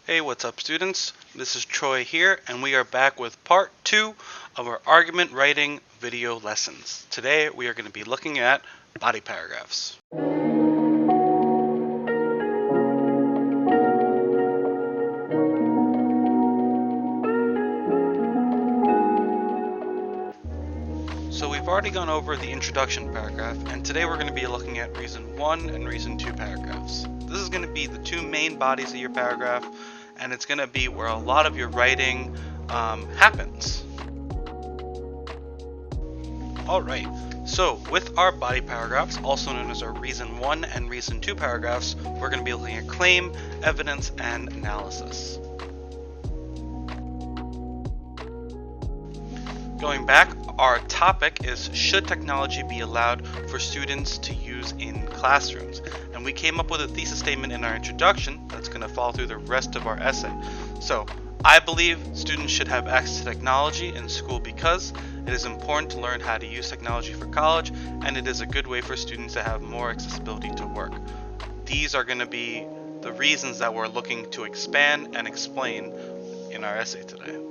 Hey, what's up students? This is Choi here, and we are back with part 2 of our argument writing video lessons. Today we are going to be looking at body paragraphs. So we've already gone over the introduction paragraph, and today we're going to be looking at reason 1 and reason 2 paragraphs. This is going to be the two main bodies of your paragraph, and it's going to be where a lot of your writing happens. Alright, so with our body paragraphs, also known as our reason 1 and reason 2 paragraphs, we're going to be looking at claim, evidence, and analysis. Going back, our topic is should technology be allowed for students to use in classrooms? And we came up with a thesis statement in our introduction that's going to follow through the rest of our essay. So, I believe students should have access to technology in school because it is important to learn how to use technology for college, and it is a good way for students to have more accessibility to work. These are going to be the reasons that we're looking to expand and explain in our essay today.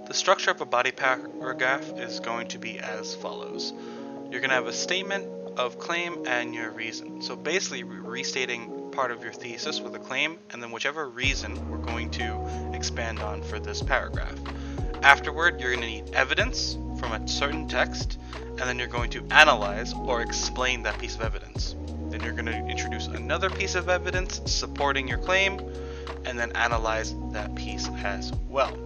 The structure of a body paragraph is going to be as follows. You're going to have a statement of claim and your reason. So basically restating part of your thesis with a claim and then whichever reason we're going to expand on for this paragraph. Afterward, you're going to need evidence from a certain text, and then you're going to analyze or explain that piece of evidence. Then you're going to introduce another piece of evidence supporting your claim, and then analyze that piece as well.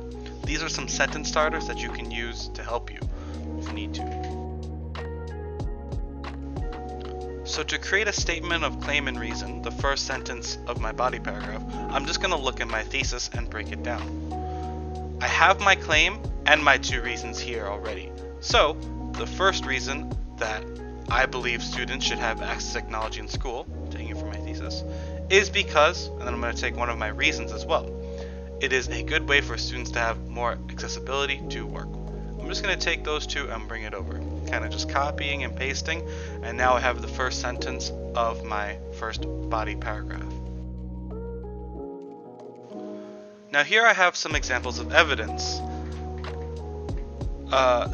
These are some sentence starters that you can use to help you if you need to. So to create a statement of claim and reason, the first sentence of my body paragraph, I'm just going to look at my thesis and break it down. I have my claim and my two reasons here already. So the first reason that I believe students should have access to technology in school, taking it from my thesis, is because, and then I'm going to take one of my reasons as well, it is a good way for students to have more accessibility to work. I'm just going to take those two and bring it over. Kind of just copying and pasting, and now I have the first sentence of my first body paragraph. Now here I have some examples of evidence.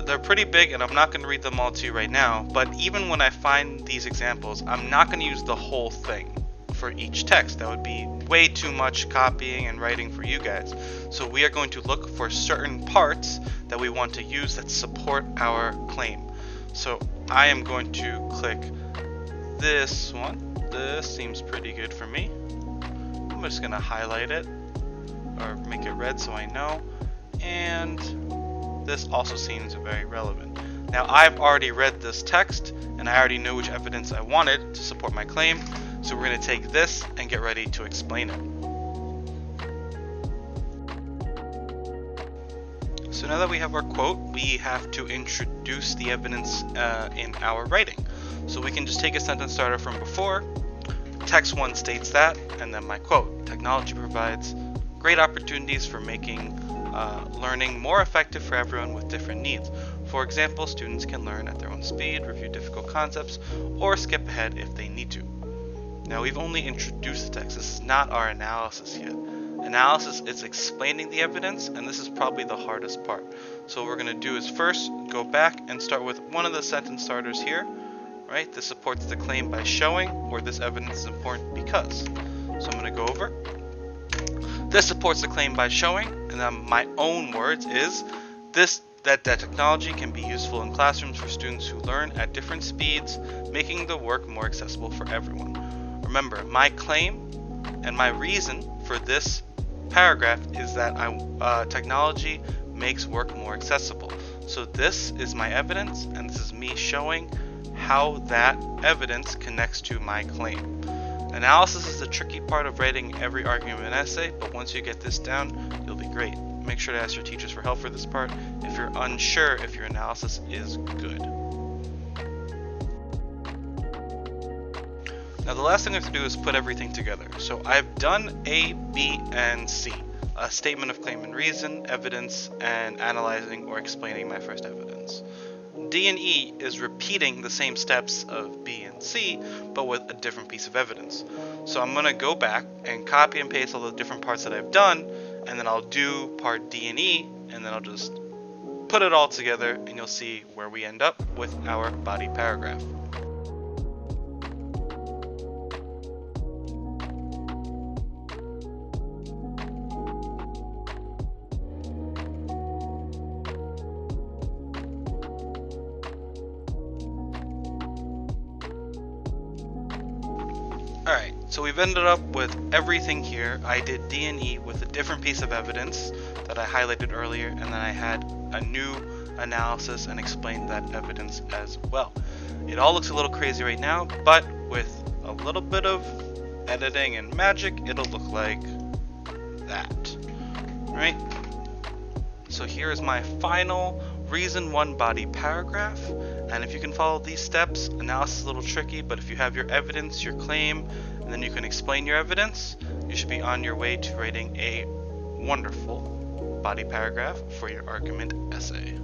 They're pretty big and I'm not going to read them all to you right now, but even when I find these examples, I'm not going to use the whole thing for each text. That would be way too much copying and writing for you guys. So we are going to look for certain parts that we want to use that support our claim. So I am going to click this one. This seems pretty good for me. I'm just going to highlight it or make it red so I know. And this also seems very relevant. Now I've already read this text and I already know which evidence I wanted to support my claim. So we're going to take this and get ready to explain it. So now that we have our quote, we have to introduce the evidence in our writing. So we can just take a sentence starter from before. Text 1 states that, and then my quote. Technology provides great opportunities for making learning more effective for everyone with different needs. For example, students can learn at their own speed, review difficult concepts, or skip ahead if they need to. Now we've only introduced the text. This is not our analysis yet. Analysis is explaining the evidence, and this is probably the hardest part. So what we're going to do is first go back and start with one of the sentence starters here. Right? This supports the claim by showing, or this evidence is important because. So I'm going to go over. This supports the claim by showing, and then my own words is that technology can be useful in classrooms for students who learn at different speeds, making the work more accessible for everyone. Remember, my claim and my reason for this paragraph is that technology makes work more accessible. So this is my evidence, and this is me showing how that evidence connects to my claim. Analysis is the tricky part of writing every argument essay, but once you get this down, you'll be great. Make sure to ask your teachers for help for this part if you're unsure if your analysis is good. Now the last thing I have to do is put everything together. So I've done A, B, and C. A statement of claim and reason, evidence, and analyzing or explaining my first evidence. D and E is repeating the same steps of B and C, but with a different piece of evidence. So I'm going to go back and copy and paste all the different parts that I've done, and then I'll do part D and E, and then I'll just put it all together, and you'll see where we end up with our body paragraph. Alright, so we've ended up with everything here. I did D and E with a different piece of evidence that I highlighted earlier, and then I had a new analysis and explained that evidence as well. It all looks a little crazy right now, but with a little bit of editing and magic, it'll look like that. Right? So here is my final reason 1 body paragraph, and if you can follow these steps, analysis is a little tricky, but if you have your evidence, your claim, and then you can explain your evidence, you should be on your way to writing a wonderful body paragraph for your argument essay.